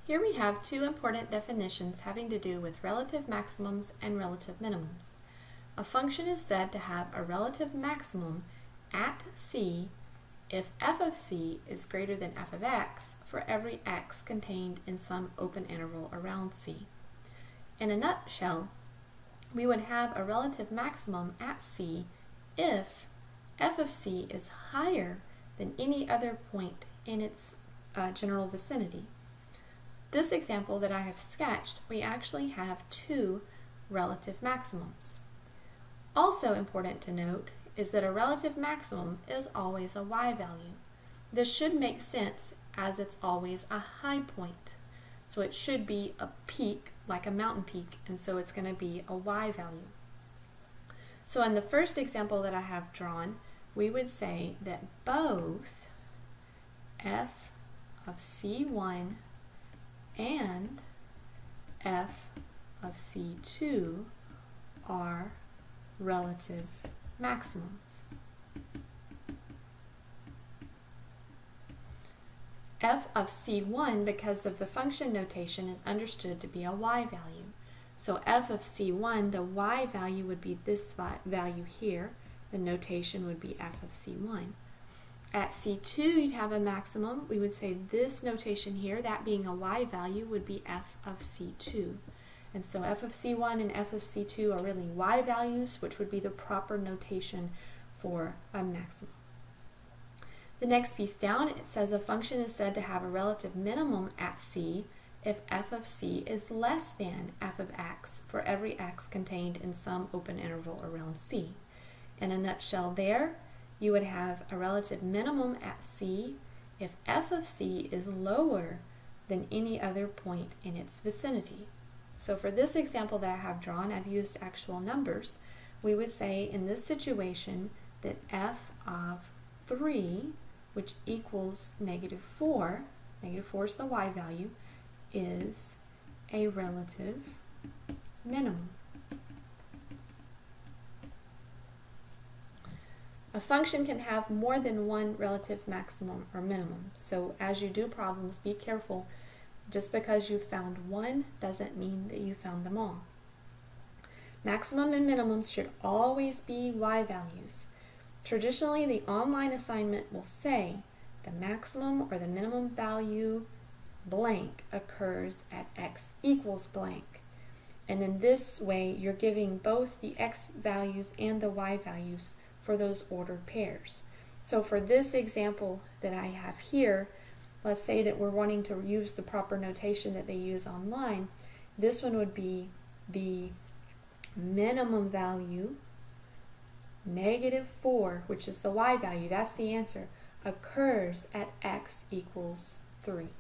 Here we have two important definitions having to do with relative maximums and relative minimums. A function is said to have a relative maximum at c if f of c is greater than f of x for every x contained in some open interval around c. In a nutshell, we would have a relative maximum at c if f of c is higher than any other point in its general vicinity. This example that I have sketched, we actually have two relative maximums. Also important to note is that a relative maximum is always a y value. This should make sense as it's always a high point. So it should be a peak, like a mountain peak, and so it's going to be a y value. So in the first example that I have drawn, we would say that both f of c1 and f of c2 are relative maximums. F of c1, because of the function notation, is understood to be a y value. So f of c1, the y value would be this value here. The notation would be f of c1. At c2, you'd have a maximum. We would say this notation here, that being a y value, would be f of c2. And so f of c1 and f of c2 are really y values, which would be the proper notation for a maximum. The next piece down, it says a function is said to have a relative minimum at c if f of c is less than f of x for every x contained in some open interval around c. In a nutshell there, you would have a relative minimum at c if f of c is lower than any other point in its vicinity. So for this example that I have drawn, I've used actual numbers. We would say in this situation that f of 3, which equals -4, -4 is the y value, is a relative minimum. A function can have more than one relative maximum or minimum. So as you do problems, be careful. Just because you found one doesn't mean that you found them all. Maximum and minimums should always be y values. Traditionally, the online assignment will say the maximum or the minimum value blank occurs at x equals blank. And in this way, you're giving both the x values and the y values for those ordered pairs. So for this example that I have here, let's say that we're wanting to use the proper notation that they use online. This one would be the minimum value, -4, which is the y value, that's the answer, occurs at x equals 3.